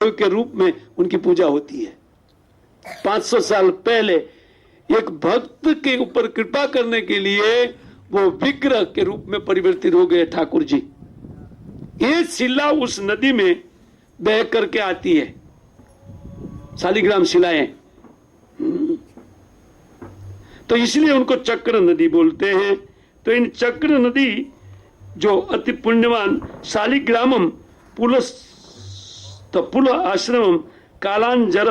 के रूप में उनकी पूजा होती है। 500 साल पहले एक भक्त के ऊपर कृपा करने के लिए वो विग्रह के रूप में परिवर्तित हो गए ठाकुर जी। ये शिला उस नदी में बह करके आती है, शालिग्राम शिलाएं। तो इसलिए उनको चक्र नदी बोलते हैं। तो इन चक्र नदी जो अति पुण्यवान शालिग्रामम पुल आश्रमम कालांजर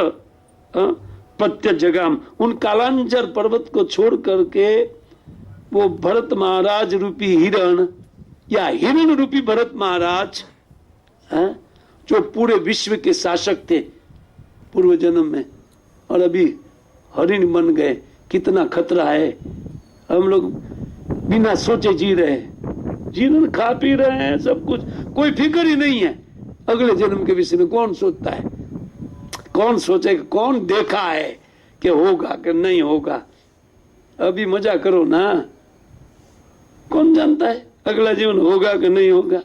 प्रत्यजगाम, उन कालांजर पर्वत को छोड़ करके वो भरत महाराज रूपी हिरण या हिरण रूपी भरत महाराज जो पूरे विश्व के शासक थे पूर्व जन्म में, और अभी हरिण बन गए। कितना खतरा है। हम लोग बिना सोचे जी रहे हैं, जीवन खा पी रहे हैं सब कुछ, कोई फिक्र ही नहीं है अगले जन्म के विषय में। कौन सोचता है, कौन सोचेगा, कौन देखा है कि होगा कि नहीं होगा। अभी मजा करो ना, कौन जानता है अगला जीवन होगा कि नहीं होगा।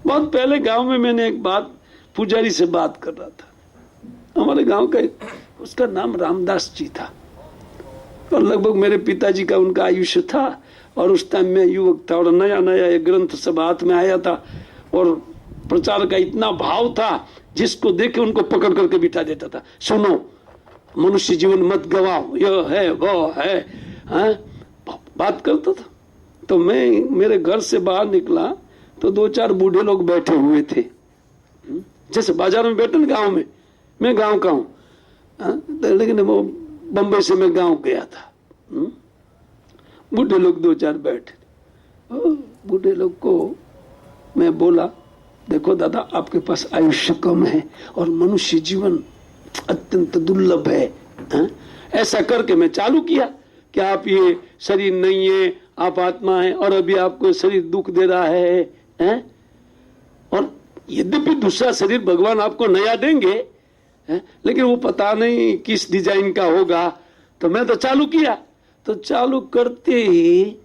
बहुत पहले गांव में मैंने एक बात पुजारी से बात कर रहा था। हमारे गांव का उसका नाम रामदास जी था और लगभग मेरे पिताजी का उनका आयुष्य था, और उस टाइम में युवक था और नया नया एक ग्रंथ सब हाथ में आया था और प्रचार का इतना भाव था, जिसको देखे उनको पकड़ करके बिठा देता था। सुनो, मनुष्य जीवन मत गवाओ, यह है वो है, बात करता था। तो मैं मेरे घर से बाहर निकला तो 2-4 बूढ़े लोग बैठे हुए थे, जैसे बाजार में बैठे ना गांव में। मैं गांव का हूँ, लेकिन वो बंबई से मैं गांव गया था। बूढ़े लोग 2-4 बैठे। बूढ़े लोग को मैं बोला, देखो दादा, आपके पास आयुष्य कम है और मनुष्य जीवन अत्यंत दुर्लभ है। ऐसा करके मैं चालू किया कि आप ये शरीर नहीं है, आप आत्मा है, और अभी आपको शरीर दुख दे रहा है। और यद्यपि दूसरा शरीर भगवान आपको नया देंगे, लेकिन वो पता नहीं किस डिजाइन का होगा। तो मैं तो चालू किया, तो चालू करते ही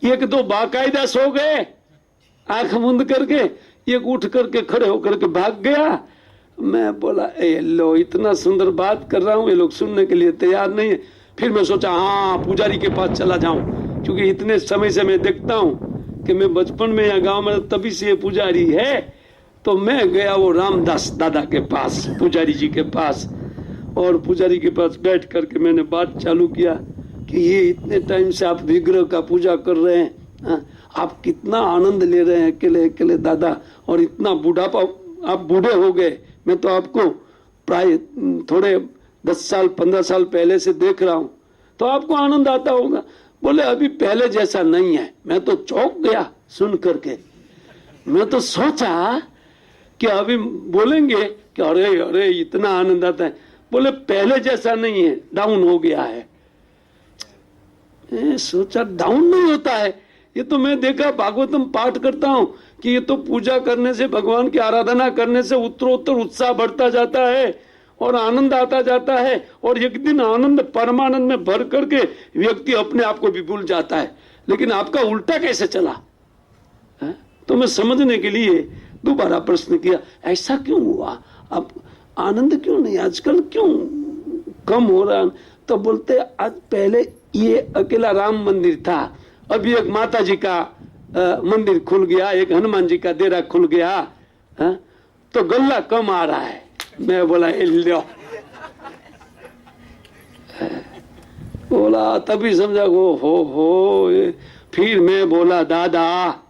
1-2 बाकायदा सो गए आंख मुंद करके, एक उठ करके खड़े होकर के भाग गया। मैं बोला, ए लो, इतना सुंदर बात कर रहा हूं, ये लोग सुनने के लिए तैयार नहीं है। फिर मैं सोचा, हाँ, पुजारी के पास चला जाऊं, क्योंकि इतने समय से मैं देखता हूं कि मैं बचपन में या गांव में तभी से ये पुजारी है। तो मैं गया वो रामदास दादा के पास, पुजारी जी के पास, और पुजारी के पास बैठ करके मैंने बात चालू किया कि ये इतने टाइम से आप विग्रह का पूजा कर रहे हैं, आप कितना आनंद ले रहे हैं अकेले अकेले दादा, और इतना बुढ़ापा, आप बूढ़े हो गए। मैं तो आपको प्राय थोड़े 10 साल 15 साल पहले से देख रहा हूं, तो आपको आनंद आता होगा। बोले, अभी पहले जैसा नहीं है। मैं तो चौंक गया सुन करके। मैं तो सोचा कि अभी बोलेंगे कि अरे अरे इतना आनंद आता है। बोले, पहले जैसा नहीं है, डाउन हो गया है। सोचा डाउन नहीं होता है, ये तो मैं देखा भागवतम पाठ करता हूं कि ये तो पूजा करने से, भगवान की आराधना करने से उत्तरोत्तर उत्साह बढ़ता जाता है और आनंद आता जाता है, और एक दिन आनंद परमानंद में भर करके व्यक्ति अपने आप को भी भूल जाता है। लेकिन आपका उल्टा कैसे चला है? तो मैं समझने के लिए दोबारा प्रश्न किया, ऐसा क्यों हुआ, अब आनंद क्यों नहीं, आजकल क्यों कम हो रहा। तो बोलते, आज पहले ये अकेला राम मंदिर था, अभी एक माता जी का मंदिर खुल गया, एक हनुमान जी का डेरा खुल गया, तो गल्ला कम आ रहा है। मैं बोला, लो, बोला, तभी समझा हो। फिर मैं बोला, दादा,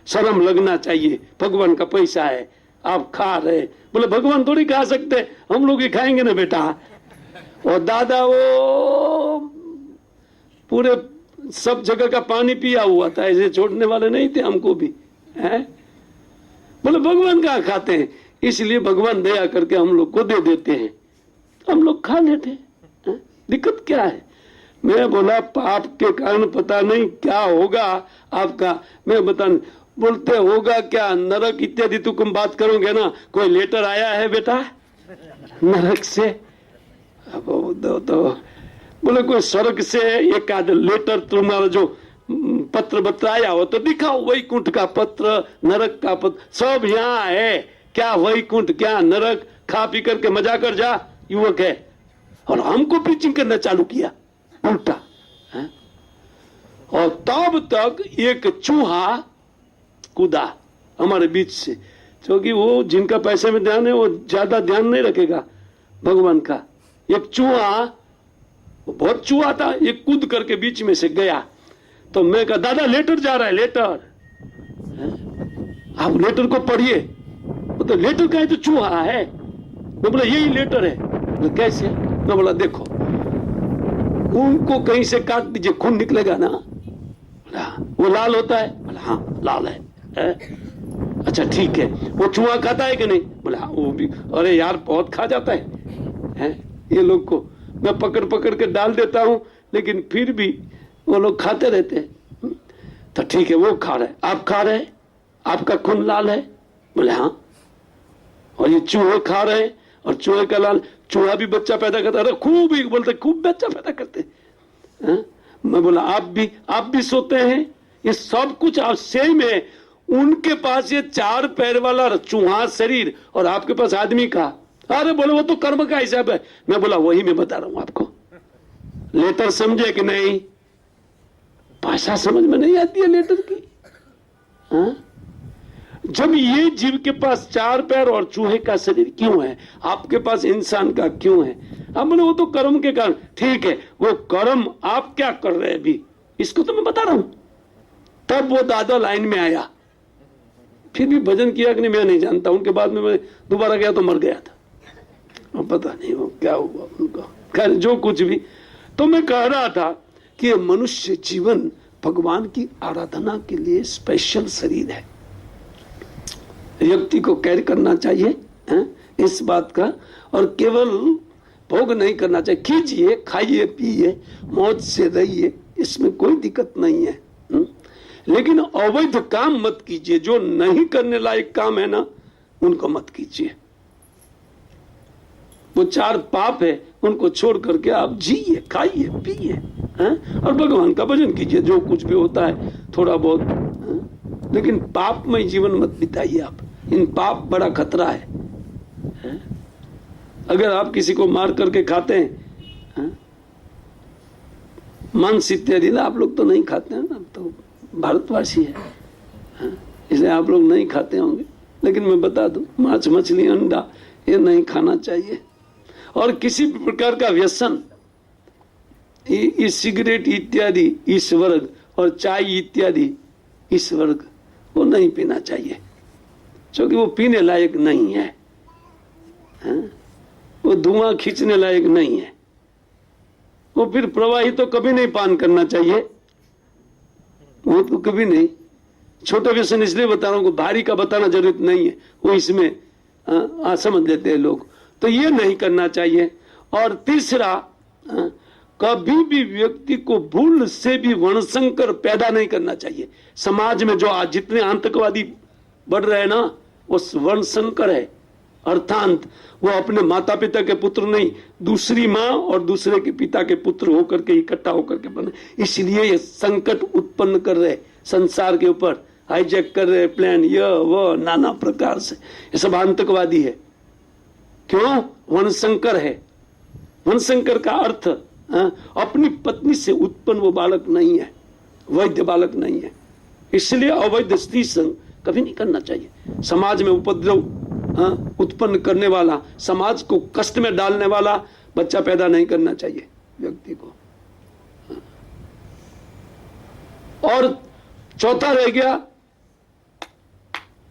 शर्म लगना चाहिए, भगवान का पैसा है, आप खा रहे। बोले, भगवान थोड़ी खा सकते, हम लोग ही खाएंगे ना बेटा। और दादा वो पूरे सब जगह का पानी पिया हुआ था, ऐसे छोड़ने वाले नहीं थे हमको भी, है? बोले, भगवान कहाँ खाते हैं, इसलिए भगवान दया करके हम लोग को दे देते हैं, हम लोग खा लेते हैं, दिक्कत क्या है। मैं बोला, पाप के कारण पता नहीं क्या होगा आपका, मैं बता। बोलते, होगा क्या, नरक इत्यादि तुम बात करोगे ना, कोई लेटर आया है बेटा नरक से? तो बोले, कोई स्वर्ग से एक आध लेटर तुम्हारा जो पत्र बतलाया हो तो दिखाओ, वैकुंठ का पत्र, नरक का पत्र, सब यहाँ है। क्या वैकुंठ, क्या नरक, खा पी करके मजा कर जा, युवक है। और हमको प्रीचिंग करना चालू किया उल्टा है? और तब तक एक चूहा कूदा हमारे बीच से, क्योंकि वो जिनका पैसे में ध्यान है वो ज्यादा ध्यान नहीं रखेगा भगवान का। एक चूहा, बहुत चूहा था, एक कूद करके बीच में से गया। तो मैं कहा दादा लेटर जा रहा है, लेटर है? आप लेटर को पढ़िए। वो तो लेटर का है तो चूहा है। मैं बोला यही लेटर है। बोला कैसे? मैं बोला देखो, उनको कहीं से काट दीजिए, खून निकलेगा ना। बोला वो लाल होता है? बोला हाँ लाल है? अच्छा ठीक है। वो चूहा खाता है कि नहीं? बोला वो भी। अरे यार बहुत खा जाता है ये लोग को मैं पकड़ पकड़ के डाल देता हूं, लेकिन फिर भी वो लोग खाते रहते हैं। तो ठीक है, वो खा रहे, आप खा रहे, आपका खून लाल है? बोले हाँ। और ये चूहे खा रहे हैं, और चूहे का लाल, चूहा भी बच्चा पैदा करता है। अरे खूब ही बोलते, खूब बच्चा पैदा करते हैं। मैं बोला आप भी सोते हैं? ये सब कुछ आप सेम है। उनके पास ये 4 पैर वाला चूहा शरीर और आपके पास आदमी का। अरे बोले वो तो कर्म का हिसाब है। मैं बोला वही मैं बता रहा हूं आपको। लेटर समझे कि नहीं? भाषा समझ में नहीं आती है लेटर की। जब ये जीव के पास 4 पैर और चूहे का शरीर क्यों है, आपके पास इंसान का क्यों है? अब बोले वो तो कर्म के कारण। ठीक है, वो कर्म आप क्या कर रहे हैं अभी, इसको तो मैं बता रहा हूं। तब वो दादा लाइन में आया, फिर भी भजन किया कि नहीं मैं नहीं जानता। उनके बाद में मैं दोबारा गया तो मर गया था, पता नहीं वो क्या हुआ उनको। खैर जो कुछ भी, तो मैं कह रहा था कि मनुष्य जीवन भगवान की आराधना के लिए स्पेशल शरीर है। व्यक्ति को कैर करना चाहिए इस बात का, और केवल भोग नहीं करना चाहिए। कीजिए, खाइए, पिए, मौज से रहिए, इसमें कोई दिक्कत नहीं है। लेकिन अवैध काम मत कीजिए। जो नहीं करने लायक काम है ना, उनको मत कीजिए। वो 4 पाप है, उनको छोड़ करके आप जिए, खाइए, पिए और भगवान का भजन कीजिए। जो कुछ भी होता है थोड़ा बहुत, लेकिन पापमय जीवन मत बिताइए आप। इन पाप बड़ा खतरा है। अगर आप किसी को मार करके खाते हैं, मांस इत्यादि ना, आप लोग तो नहीं खाते हैं ना, तो भारतवासी है, इसलिए आप लोग नहीं खाते होंगे। लेकिन मैं बता दूं, मांस, मछली, अंडा ये नहीं खाना चाहिए। और किसी भी प्रकार का व्यसन, ये सिगरेट इत्यादि इस वर्ग, और चाय इत्यादि इस वर्ग, वो नहीं पीना चाहिए, क्योंकि वो पीने लायक नहीं है। वो धुआं खींचने लायक नहीं है। वो फिर प्रवाही तो कभी नहीं पान करना चाहिए, वो तो कभी नहीं। छोटे व्यसन इसलिए बता रहा हूं, भारी का बताना जरूरत नहीं है, वो इसमें समझ लेते हैं लोग। तो ये नहीं करना चाहिए। और तीसरा, कभी भी व्यक्ति को भूल से भी वर्णशंकर पैदा नहीं करना चाहिए। समाज में जो आज जितने आतंकवादी बढ़ रहे हैं ना, वो वर्णशंकर है। अर्थात वो अपने माता पिता के पुत्र नहीं, दूसरी माँ और दूसरे के पिता के पुत्र होकर के इकट्ठा होकर के बने। इसलिए ये संकट उत्पन्न कर रहे संसार के ऊपर, हाईजैक कर रहे प्लान, यह वो नाना प्रकार से। ये सब आतंकवादी है। क्यों? वनशंकर है। वनशंकर का अर्थ अपनी पत्नी से उत्पन्न वो बालक नहीं है, वैध बालक नहीं है। इसलिए अवैध स्त्री संग कभी नहीं करना चाहिए। समाज में उपद्रव उत्पन्न करने वाला, समाज को कष्ट में डालने वाला बच्चा पैदा नहीं करना चाहिए व्यक्ति को। और चौथा रह गया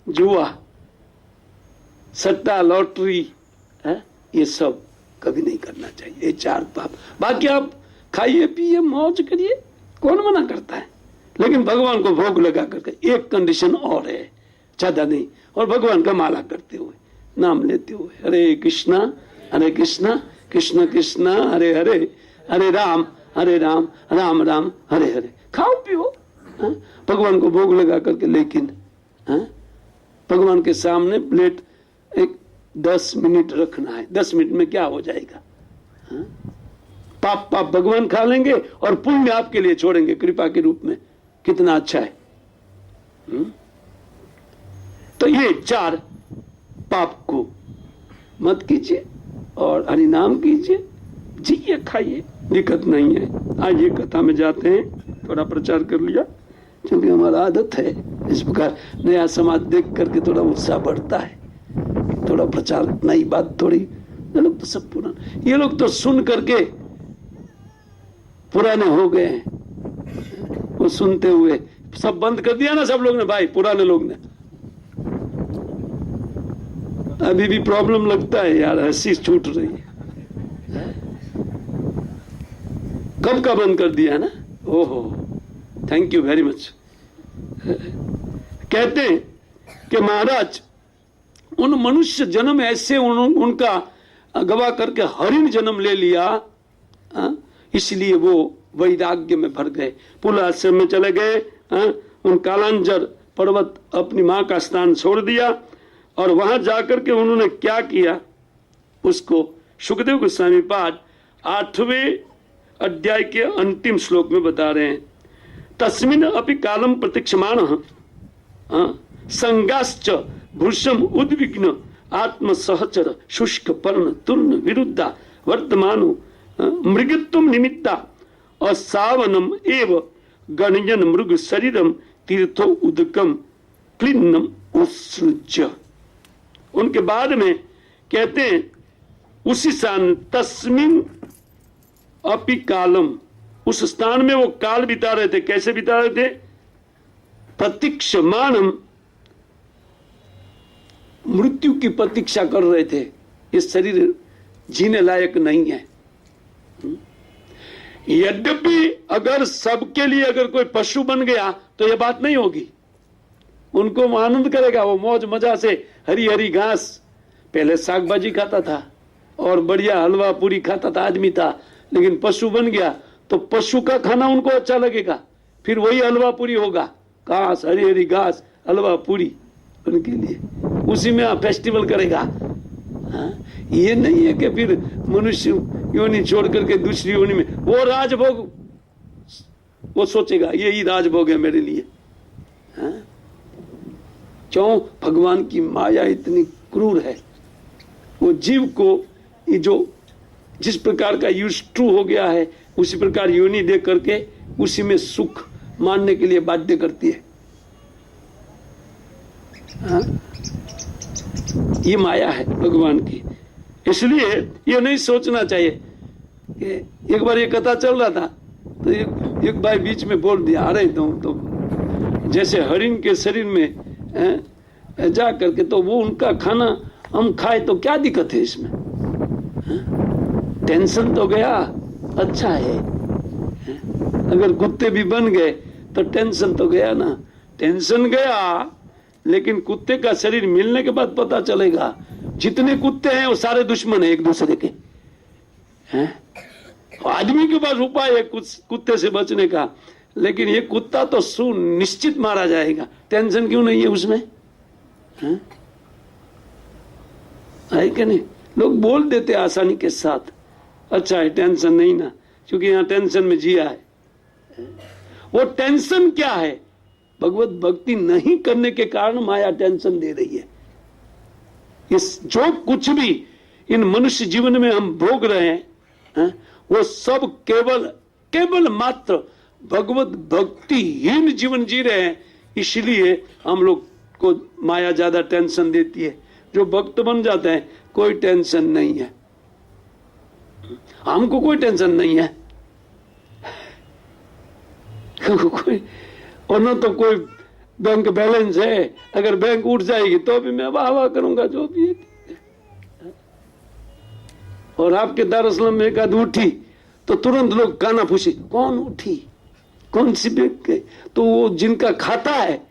जुआ, सट्टा, लॉटरी, ये सब कभी नहीं करना चाहिए। ये 4 पाप। बाकी आप खाइए, पिए, मौज करिए, कौन मना करता है। लेकिन भगवान को भोग लगा करके, एक कंडीशन और है, ज्यादा नहीं, और भगवान का माला करते हुए, नाम लेते हुए, हरे कृष्णा कृष्ण कृष्ण हरे हरे, हरे राम राम राम हरे हरे। खाओ पियो, भगवान को भोग लगा करके। लेकिन भगवान के सामने प्लेट एक 10 मिनट रखना है। 10 मिनट में क्या हो जाएगा? पाप भगवान खा लेंगे और पुण्य आपके लिए छोड़ेंगे कृपा के रूप में। कितना अच्छा है। तो ये 4 पाप को मत कीजिए और हरि नाम कीजिए, जिए खाइए, दिक्कत नहीं है। आज ये कथा में जाते हैं, थोड़ा प्रचार कर लिया क्योंकि हमारा आदत है इस प्रकार नया समाज देख करके थोड़ा उत्साह बढ़ता है, थोड़ा प्रचार, नई बात थोड़ी। ये लोग तो सब पुराने, ये लोग तो सुन करके पुराने हो गए हैं। वो सुनते हुए सब बंद कर दिया ना सब लोग ने, भाई पुराने लोग ने। अभी भी प्रॉब्लम लगता है यार, हंसी छूट रही है। कब का बंद कर दिया ना। ओहो, थैंक यू वेरी मच। कहते हैं कि महाराज उन मनुष्य जन्म ऐसे उनका गवा करके हरिण जन्म ले लिया, इसलिए वो वैराग्य में भर गए, पुल आश्रम में चले गए। उन कालांजर पर्वत अपनी मां का स्थान छोड़ दिया और वहां जाकर के उन्होंने क्या किया, उसको सुखदेव गोस्वामी पाद 8वें अध्याय के अंतिम श्लोक में बता रहे हैं। तस्मिन् अपि कालम प्रतीक्षमाणः संगाश्च भूषम उद्विग्न आत्म सहचर शुष्क पर्ण तूर्ण विरुद्धा वर्तमानो मृगत्व निमित्ता असावनम एव गणजन मृग शरीरम तीर्थो उदकम क्लिन्नम उत्सृज्य। उनके बाद में कहते हैं उसी स्थान तस्मिन अपि कालम, उस स्थान में वो काल बिता रहे थे। कैसे बिता रहे थे? प्रतीक्षमाणम, मृत्यु की प्रतीक्षा कर रहे थे। ये शरीर जीने लायक नहीं है। यद्यपि अगर सबके लिए अगर कोई पशु बन गया तो यह बात नहीं होगी, उनको आनंद करेगा, वो मौज मजा से हरी हरी घास, पहले साग भाजी खाता था और बढ़िया हलवा पूरी खाता था आदमी था, लेकिन पशु बन गया तो पशु का खाना उनको अच्छा लगेगा, फिर वही हलवा पूरी होगा, घास हरी हरी घास हलवा पूरी उनके लिए, उसी में फेस्टिवल करेगा। ये नहीं है कि फिर मनुष्य योनि छोड़ करके दूसरी योनि में वो राजभोग, वो सोचेगा यही राजभोग है मेरे लिए। क्यों? भगवान की माया इतनी क्रूर है, वो जीव को ये जो जिस प्रकार का यूज टू हो गया है उसी प्रकार योनि दे करके उसी में सुख मानने के लिए बाध्य करती है। ये माया है भगवान की, इसलिए ये नहीं सोचना चाहिए कि एक बार ये कथा चल रहा था तो एक भाई बीच में बोल दिया, अरे तो जैसे हरिण के शरीर में जा करके तो वो उनका खाना हम खाए तो क्या दिक्कत है इसमें? टेंशन तो गया, अच्छा है। अगर कुत्ते भी बन गए तो टेंशन तो गया ना, टेंशन गया, लेकिन कुत्ते का शरीर मिलने के बाद पता चलेगा जितने कुत्ते हैं वो सारे दुश्मन हैं एक दूसरे के। आदमी के पास उपाय है कुत्ते से बचने का, लेकिन ये कुत्ता तो सुनिश्चित मारा जाएगा। टेंशन क्यों नहीं है उसमें? है कि नहीं? लोग बोल देते आसानी के साथ, अच्छा है टेंशन नहीं ना, क्योंकि यहाँ टेंशन में जिया है। वो टेंशन क्या है? भगवत भक्ति नहीं करने के कारण माया टेंशन दे रही है। इस जो कुछ भी इन मनुष्य जीवन में हम भोग रहे हैं वो सब केवल मात्र भगवत भक्तिहीन जीवन जी रहे हैं, इसलिए हम लोग को माया ज्यादा टेंशन देती है। जो भक्त बन जाते हैं कोई टेंशन नहीं है, हमको कोई टेंशन नहीं है कोई, और न तो कोई बैंक बैलेंस है, अगर बैंक उठ जाएगी तो भी मैं वाह वाह करूंगा जो भी है। और आपके दारुस्सलाम में एक आध उठी तो तुरंत लोग काना पूछे कौन उठी, कौन सी बैंक के? तो वो जिनका खाता है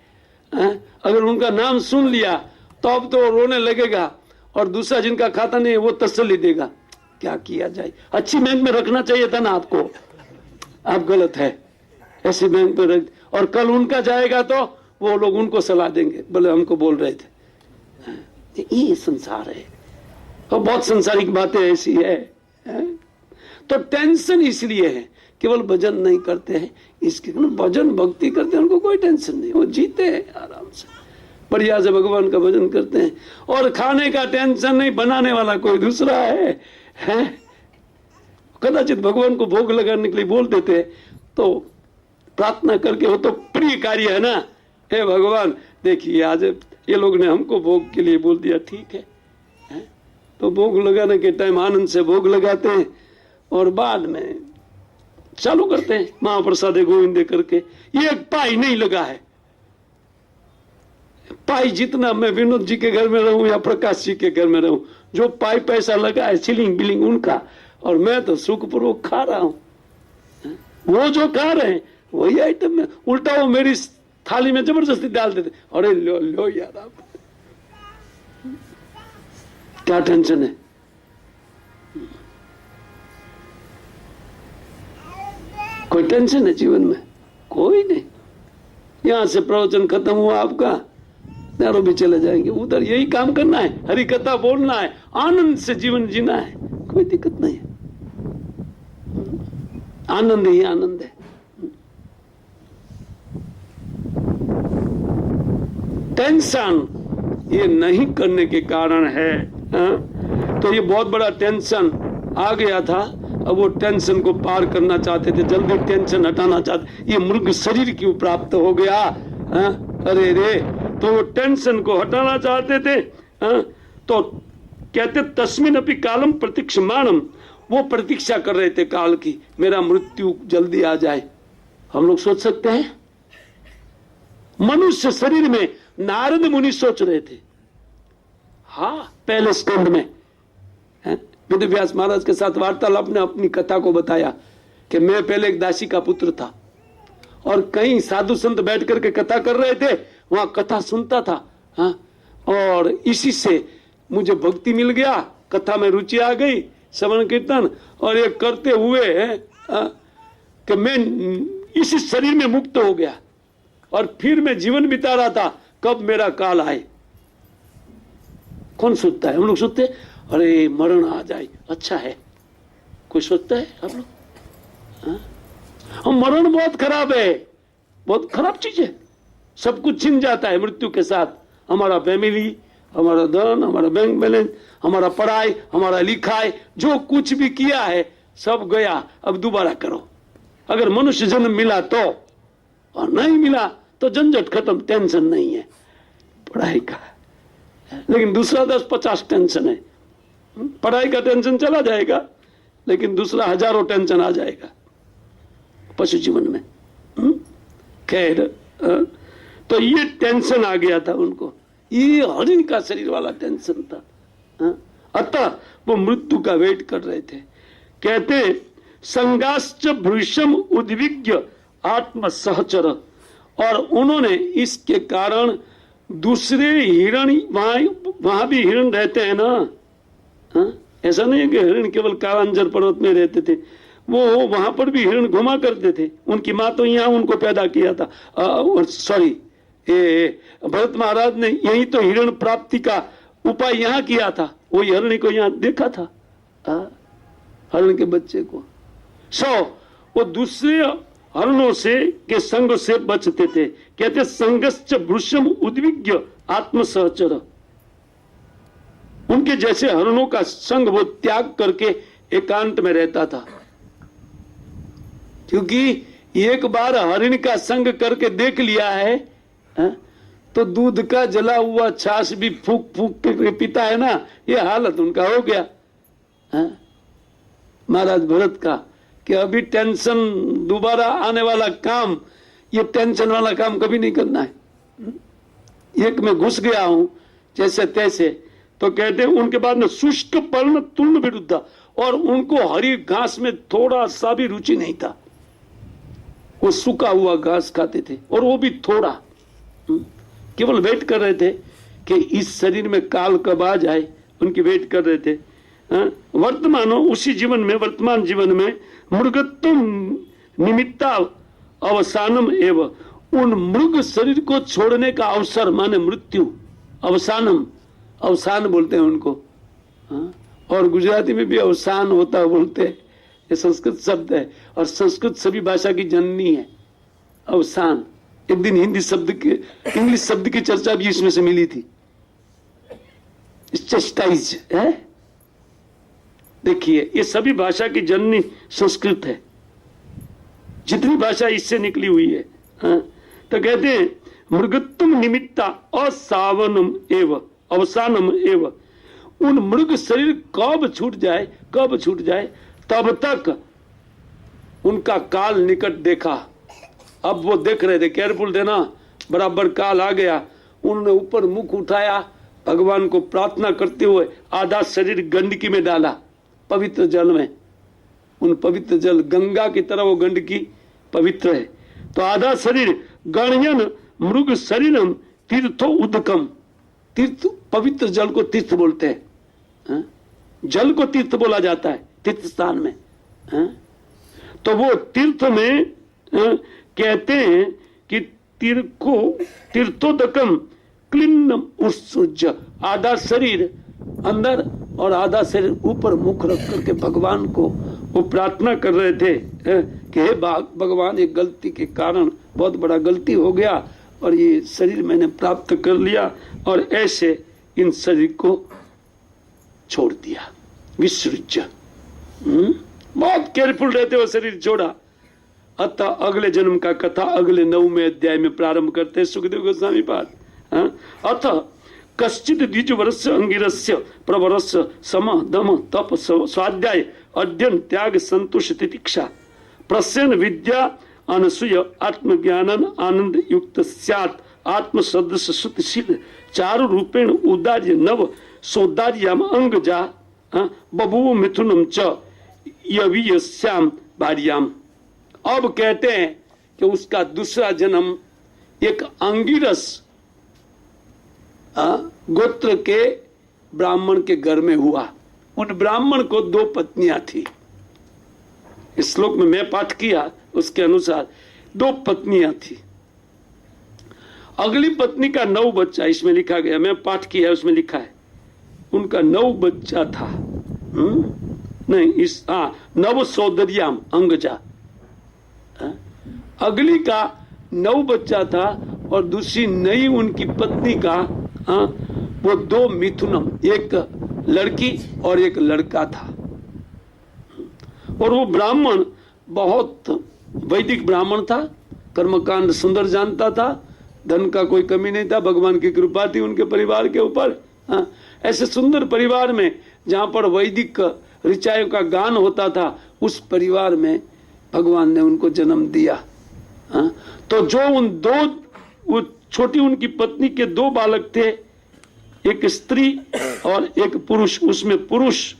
अगर उनका नाम सुन लिया तो अब तो रोने लगेगा, और दूसरा जिनका खाता नहीं है वो तसल्ली देगा। क्या किया जाए? अच्छी बैंक में रखना चाहिए था ना आपको, आप गलत है, ऐसी बैंक में रख, और कल उनका जाएगा तो वो लोग उनको सलाह देंगे, बोले हमको बोल रहे थे। ये संसार है और बहुत संसारिक बातें ऐसी है। तो टेंशन इसलिए है, केवल भजन नहीं करते हैं इसके, भजन भक्ति करते हैं उनको कोई टेंशन नहीं, वो जीते हैं आराम से, बढ़िया से भगवान का भजन करते हैं। और खाने का टेंशन नहीं, बनाने वाला कोई दूसरा है? कदाचित भगवान को भोग लगाने के लिए बोल देते हैं तो प्रार्थना करके, हो तो प्रिय कार्य है ना, हे भगवान देखिए आज ये लोग ने हमको भोग के लिए बोल दिया, ठीक है? तो भोग लगाने के टाइम आनंद से भोग लगाते हैं और बाद में चालू करते हैं महाप्रसाद गोविंदे करके। ये एक पाई नहीं लगा है, पाई जितना मैं विनोद जी के घर में रहूं या प्रकाश जी के घर में रहूं, जो पाई पैसा लगा है सीलिंग बिलिंग उनका, और मैं तो सुखपूर्वक खा रहा हूं। वो जो खा रहे हैं वही आइटम में, उल्टा वो मेरी थाली में जबरदस्ती डाल देते, अरे लो लो यार आप, क्या टेंशन है? कोई टेंशन है जीवन में? कोई नहीं। यहां से प्रवचन खत्म हुआ आपका, नैरो भी चले जाएंगे, उधर यही काम करना है, हरि कथा बोलना है, आनंद से जीवन जीना है, कोई दिक्कत नहीं है। आनंद ही आनंद है। टेंशन ये नहीं करने के कारण है। तो ये बहुत बड़ा टेंशन आ गया था, अब वो टेंशन को पार करना चाहते थे, जल्दी टेंशन हटाना चाहते, ये मृग शरीर क्यों प्राप्त हो गया? अरे रे, तो वो टेंशन को हटाना चाहते थे। तो कहते तस्मिन अपि कालम प्रतीक्षमाणम, वो प्रतीक्षा कर रहे थे काल की, मेरा मृत्यु जल्दी आ जाए। हम लोग सोच सकते हैं? मनुष्य शरीर में नारद मुनि सोच रहे थे। हाँ, पहले स्कंद में वेद व्यास महाराज के साथ वार्तालाप ने अपनी कथा को बताया कि मैं पहले एक दासी का पुत्र था और कहीं साधु संत बैठ करके कथा कर रहे थे, वहां कथा सुनता था। हाँ, और इसी से मुझे भक्ति मिल गया, कथा में रुचि आ गई, श्रवण कीर्तन, और ये करते हुए कि मैं इसी शरीर में मुक्त हो गया और फिर मैं जीवन बिता रहा था, कब मेरा काल आए। कौन सोचता है? हम लोग सोचते अरे मरण आ जाए, अच्छा है। कोई सोचता है आप लोग? हम मरण बहुत खराब है, बहुत खराब चीज है, सब कुछ छिन जाता है मृत्यु के साथ। हमारा फैमिली, हमारा धन, हमारा बैंक बैलेंस, हमारा पढ़ाई, हमारा लिखाई, जो कुछ भी किया है सब गया, अब दोबारा करो। अगर मनुष्य जन्म मिला तो, और नहीं मिला तो झंझट खत्म, टेंशन नहीं है पढ़ाई का। लेकिन दूसरा 10-50 टेंशन है। पढ़ाई का टेंशन चला जाएगा, लेकिन दूसरा हजारों टेंशन आ जाएगा पशु जीवन में। खैर, तो ये टेंशन आ गया था उनको, ये हरिण का शरीर वाला टेंशन था। अतः वो मृत्यु का वेट कर रहे थे। कहते संगाश्च भृशम उद्विग्य आत्म सहचर, और उन्होंने इसके कारण दूसरे हिरण, वहां भी हिरण रहते हैं ना, ऐसा नहीं है कि हिरण केवल कालांजर पर्वत में रहते थे, वो वहां पर भी हिरण घुमा करते थे। उनकी माँ तो यहाँ उनको पैदा किया था, सॉरी भरत महाराज ने यही तो हिरण प्राप्ति का उपाय यहाँ किया था, वो हिरण को यहाँ देखा था, हिरण के बच्चे को। वो दूसरे हरणों से के संग से बचते थे। कहते संगश्च भृशम उद्विग्य आत्म सहचर, उनके जैसे हरणों का संग वो त्याग करके एकांत में रहता था। क्योंकि एक बार हरिण का संग करके देख लिया है, तो दूध का जला हुआ छाछ भी फूक फूक के पीता है ना, ये हालत उनका हो गया। महाराज भरत का कि अभी टेंशन, दोबारा आने वाला काम, ये टेंशन वाला काम कभी नहीं करना है। एक में घुस गया हूं जैसे तैसे, तो कहते हैं उनके बाद में शुष्क पर्ण तुल्य विरुद्ध, और उनको हरी घास में थोड़ा सा भी रुचि नहीं था। वो सूखा हुआ घास खाते थे, और वो भी थोड़ा, केवल वेट कर रहे थे कि इस शरीर में काल कब आ जाए, उनकी वेट कर रहे थे। वर्तमान उसी जीवन में, वर्तमान जीवन में मृगत्व निमित्ता अवसानम एवं, उन मृग शरीर को छोड़ने का अवसर माने मृत्यु, अवसानम, अवसान बोलते हैं उनको। और गुजराती में भी अवसान होता बोलते, ये संस्कृत शब्द है, और संस्कृत सभी भाषा की जननी है, अवसान। एक दिन हिंदी शब्द के, इंग्लिश शब्द की चर्चा भी इसमें से मिली थी, चेस्टाइज है। देखिए, ये सभी भाषा की जननी संस्कृत है, जितनी भाषा इससे निकली हुई है। हाँ? तो कहते हैं मृगत्वम निमित्ता असावनम एव अवसानम एव, उन मृग शरीर कब छूट जाए, कब छूट जाए, तब तक उनका काल निकट देखा। अब वो देख रहे थे, केयरफुल देना, बराबर काल आ गया। उन्होंने ऊपर मुख उठाया, भगवान को प्रार्थना करते हुए आधा शरीर गंडकी में डाला, पवित्र जल में। उन पवित्र जल, गंगा की तरह वो गंडकी पवित्र है। तो आधा शरीर गणयन मृग शरीरम तीर्थो उदकम, तीर्थ, पवित्र जल को तीर्थ बोलते हैं। हाँ? जल को तीर्थ बोला जाता है तीर्थ स्थान में। हाँ? तो वो तीर्थ में कहते हैं कि तीर्थोदकम क्लिन्नम उत्सुज, आधा शरीर अंदर और आधा शरीर ऊपर मुख रख करके भगवान को वो प्रार्थना कर रहे थे कि हे भगवान, ये गलती के कारण बहुत बड़ा गलती हो गया और ये शरीर मैंने प्राप्त कर लिया, और ऐसे इन शरीर को छोड़ दिया, विसृज। बहुत केयरफुल रहते हो, शरीर छोड़ा। अतः अगले जन्म का कथा अगले 9वें अध्याय में प्रारंभ करते हैं सुखदेव गोस्वामी पाद। अतः कश्चित द्विजवरस्य अंगिरस्य प्रवरस्य सम दम तप स्वाध्याय अध्ययन त्याग संतोष तितिक्षा प्रसन्न विद्या अनसूय आत्मज्ञानन आनंद युक्त स्यात् आत्मसदृश सुतशील चारु रूपेण उदार्य नव सौदार्याम अंगजा बभूव मिथुनम च यवीयस्याम भार्याम। अब कहते हैं कि उसका दूसरा जन्म एक अंगिरस गोत्र के ब्राह्मण के घर में हुआ। उन ब्राह्मण को 2 पत्नियां थी। इस श्लोक में मैं पाठ किया, उसके अनुसार 2 पत्नियां थी। अगली पत्नी का 9 बच्चा, इसमें लिखा गया, मैं पाठ किया, उसमें लिखा है उनका 9 बच्चा था। नहीं, इस नव सौदर्याम अंगजा, अगली का 9 बच्चा था और दूसरी नई उनकी पत्नी का वो 2 मिथुनम, एक लड़की और एक लड़का था। और वो ब्राह्मण बहुत वैदिक ब्राह्मण था, कर्मकांड सुंदर जानता था, धन का कोई कमी नहीं था, भगवान की कृपा थी उनके परिवार के ऊपर। ऐसे सुंदर परिवार में जहां पर वैदिक ऋचाओं का गान होता था, उस परिवार में भगवान ने उनको जन्म दिया। तो जो उन 2, वो छोटी उनकी पत्नी के 2 बालक थे, एक स्त्री और एक पुरुष, उसमें पुरुष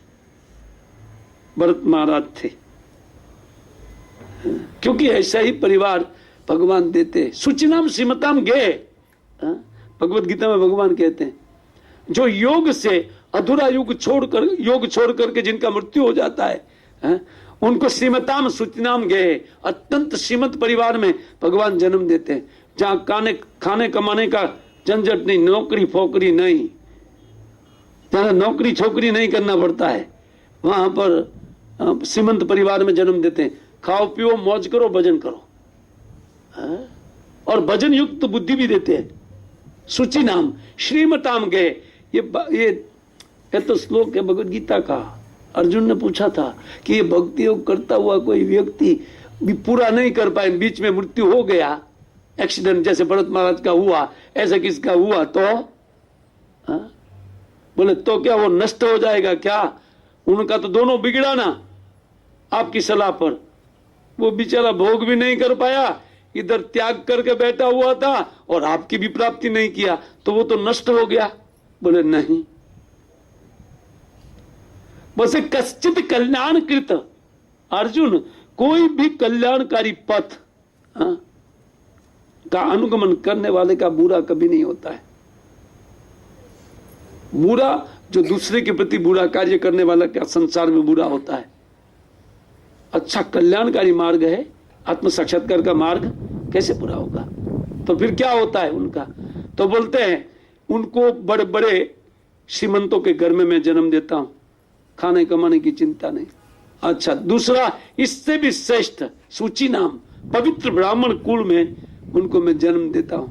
भरत महाराज थे, क्योंकि ऐसा ही परिवार भगवान देते। सुचिनाम श्रीमताम गे, भगवत गीता में भगवान कहते हैं जो योग से अधूरा योग छोड़ करके जिनका मृत्यु हो जाता है, उनको श्रीमताम सुचिनाम गे, अत्यंत श्रीमत परिवार में भगवान जन्म देते हैं, जहां खाने कमाने का झंझट नहीं, नौकरी फोकरी नहीं, जहां नौकरी छोकरी नहीं करना पड़ता है, वहां पर श्रीमंत परिवार में जन्म देते हैं। खाओ पियो मौज करो भजन करो, और भजन युक्त बुद्धि भी देते हैं। सुचि नाम श्रीमताम गए, ये तो श्लोक है भगवद गीता का। अर्जुन ने पूछा था कि ये भक्ति योग करता हुआ कोई व्यक्ति भी पूरा नहीं कर पाए, बीच में मृत्यु हो गया, एक्सीडेंट जैसे भरत महाराज का हुआ, ऐसा किसका हुआ तो बोले तो क्या वो नष्ट हो जाएगा क्या? उनका तो दोनों बिगड़ा ना आपकी सलाह पर। वो बेचारा भोग भी नहीं कर पाया, इधर त्याग करके बैठा हुआ था और आपकी भी प्राप्ति नहीं किया, तो वो तो नष्ट हो गया। बोले नहीं, बस कश्चित कल्याण कृत, अर्जुन कोई भी कल्याणकारी पथ का अनुगमन करने वाले का बुरा कभी नहीं होता है। बुरा जो दूसरे के प्रति बुरा कार्य करने वाला क्या संसार में बुरा होता है। अच्छा कल्याणकारी मार्ग है, आत्म साक्षात्कार का मार्ग, कैसे बुरा होगा? तो फिर क्या होता है उनका? तो बोलते हैं उनको बड़े बड़े श्रीमंतों के घर में मैं जन्म देता हूं, खाने कमाने की चिंता नहीं, अच्छा, दूसरा इससे भी श्रेष्ठ सूची नाम पवित्र ब्राह्मण कुल में उनको मैं जन्म देता हूं,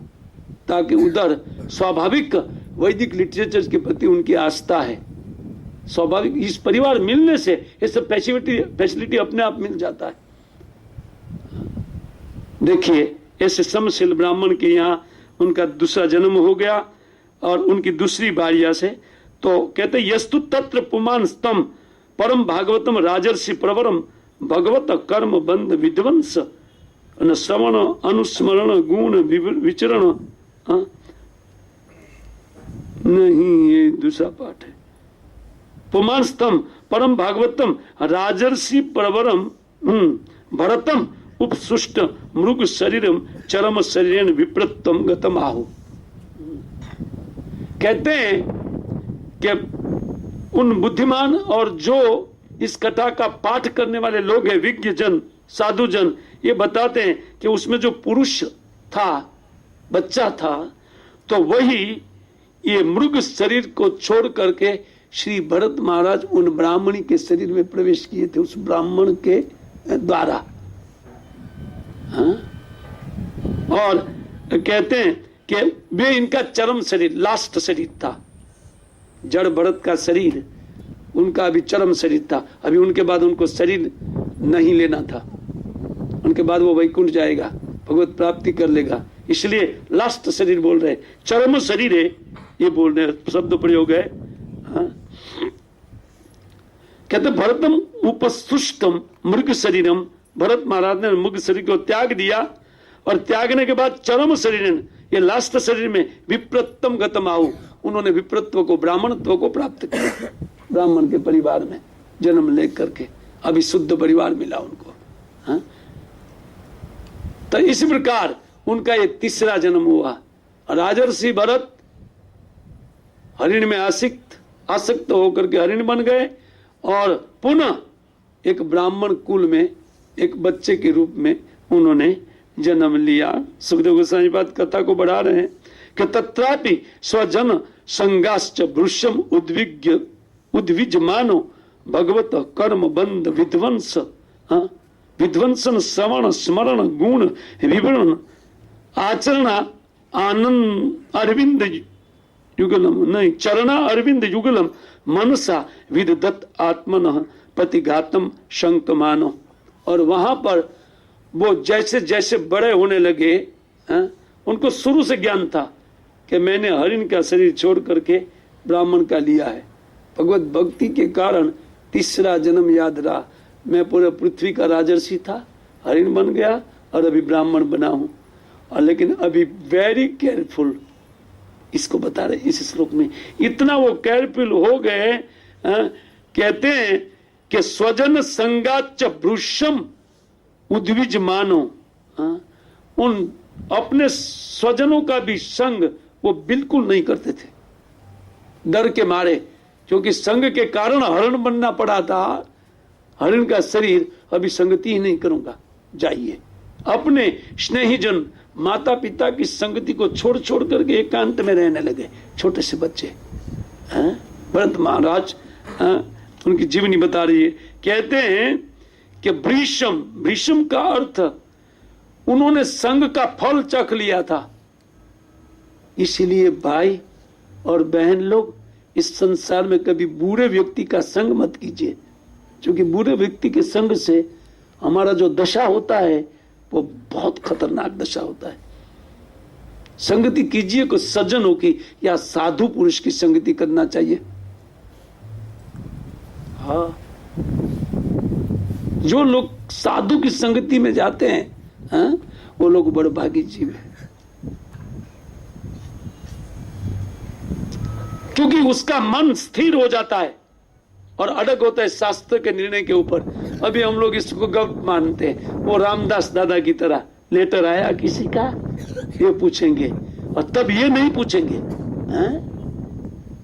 ताकि उधर स्वाभाविक वैदिक लिटरेचर के प्रति उनकी आस्था है। स्वाभाविक इस परिवार मिलने से ये सब फैसिलिटी अपने आप मिल जाता है। देखिए, ऐसे समशील ब्राह्मण के यहाँ उनका दूसरा जन्म हो गया और उनकी दूसरी बारिया से तो कहते यस्तु तत्र पुमान स्तम परम भागवतम राजर्षि प्रवरम भगवत कर्म बंध विध्वंस श्रवण अनुस्मरण गुण विचरण। नहीं, ये दूसरा पाठ है। पुमान स्तम परम भागवतम राजर्षि प्रवरम भरतम उपसुष्ट मृग शरीरम चरम शरीरेण विप्रत्तम गतम आहु। कहते हैं कि उन बुद्धिमान और जो इस कथा का पाठ करने वाले लोग हैं, विज्ञ जन, साधु जन, ये बताते हैं कि उसमें जो पुरुष था, बच्चा था, तो वही ये मृग शरीर को छोड़ करके श्री भरत महाराज उन ब्राह्मणी के शरीर में प्रवेश किए थे, उस ब्राह्मण के द्वारा। हाँ? और कहते हैं कि वे इनका चरम शरीर, लास्ट शरीर था। जड़ भरत का शरीर उनका अभी चरम शरीर था, अभी उनके बाद उनको शरीर नहीं लेना था, उनके बाद वो वैकुंठ जाएगा, भगवत प्राप्ति कर लेगा, इसलिए लास्ट शरीर बोल रहे, चरम शरीर है ये बोल रहे, शब्द प्रयोग है। हाँ? कहते भरतम उपसुष्टम मृग शरीरम, भरत महाराज ने मृग शरीर को त्याग दिया और त्यागने के बाद चरम शरीर, ये लास्ट शरीर में विप्रत्तम गतम आहु, उन्होंने विप्रत्व को, ब्राह्मणत्व को प्राप्त किया। ब्राह्मण के परिवार में जन्म लेकर के अभी शुद्ध परिवार मिला उनको। हाँ? तो इस प्रकार उनका ये तीसरा जन्म हुआ। राजर्षि भरत हरिण में आसक्त होकर के हरिण बन गए और पुनः एक ब्राह्मण कुल में एक बच्चे के रूप में उन्होंने जन्म लिया। सुखदेव गोस्वामी बात कथा को बढ़ा रहे हैं कि तत्रापि स्वजन संगाश्च भृश्यम उद्विजमानो भगवत कर्म बंध विध्वंस। हाँ? विध्वंसन श्रवण स्मरण गुण विवरण आचरण आनंद अरविंद युगलम, नहीं, चरणा अरविंद युगलम मनसा विदधत आत्मन प्रतिघातम शंक मानो। और वहां पर वो जैसे जैसे बड़े होने लगे, उनको शुरू से ज्ञान था कि मैंने हरिण का शरीर छोड़ करके ब्राह्मण का लिया है। भगवत भक्ति के कारण तीसरा जन्म याद रहा, मैं पूरे पृथ्वी का राजर्षि था, हरिण बन गया और अभी ब्राह्मण बना हूं। और लेकिन अभी वेरी केयरफुल, इसको बता रहे इस श्लोक में, इतना वो केयरफुल हो गए। कहते हैं कि स्वजन संगाच भृश्यम उद्विज मानो, उन अपने स्वजनों का भी संग वो बिल्कुल नहीं करते थे, डर के मारे, क्योंकि संग के कारण हरण बनना पड़ा था। हरिण का शरीर अभी संगति ही नहीं करूंगा, जाइए। अपने स्नेहीजन माता पिता की संगति को छोड़ छोड़ करके एकांत में रहने लगे, छोटे से बच्चे। भरत महाराज उनकी जीवनी बता रही है। कहते हैं कि भृशम का अर्थ उन्होंने संग का फल चख लिया था। इसीलिए भाई और बहन लोग इस संसार में कभी बुरे व्यक्ति का संग मत कीजिए, क्योंकि बुरे व्यक्ति के संग से हमारा जो दशा होता है वो बहुत खतरनाक दशा होता है। संगति कीजिए को सज्जनों की या साधु पुरुष की संगति करना चाहिए। हाँ, जो लोग साधु की संगति में जाते हैं, हाँ, वो लोग बड़े भागी जीव है, क्योंकि उसका मन स्थिर हो जाता है और अड़ग होता है शास्त्र के निर्णय के ऊपर। अभी हम लोग इसको गलत मानते हैं। वो रामदास दादा की तरह लेटर आया किसी का, ये पूछेंगे, और तब ये नहीं पूछेंगे।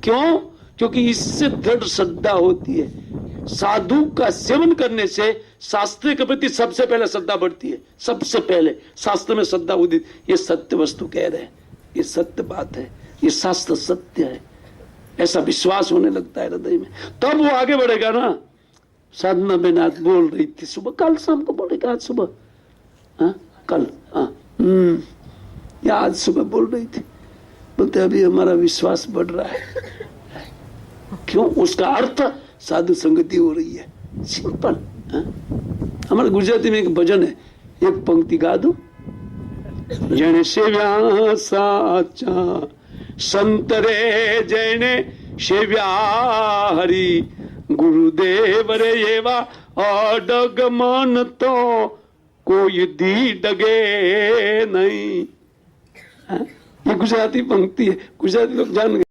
क्यों? क्योंकि इससे दृढ़ श्रद्धा होती है। साधु का सेवन करने से शास्त्र के प्रति सबसे पहले श्रद्धा बढ़ती है। सबसे पहले शास्त्र में श्रद्धा उदित, ये सत्य वस्तु कह रहे हैं, ये सत्य बात है, ये शास्त्र सत्य है, ऐसा विश्वास होने लगता है हृदय में, तब वो आगे बढ़ेगा ना। साधना बेन आज बोल रही थी सुबह, कल शाम को बोल रही थी, आज सुबह, हाँ कल, हाँ या आज सुबह बोल रही थी, बोलते अभी हमारा विश्वास बढ़ रहा है। क्यों? उसका अर्थ साधु संगति हो रही है, सिंपल। हमारे गुजराती में एक भजन है, एक पंक्ति गा दो। जने सेव्या साचा संत रे, जने सेव्या हरि, गुरुदेव रे एवा अडग मन तो कोई दी डगे नहीं। ये गुजराती पंक्ति है, गुजराती लोग जान गए।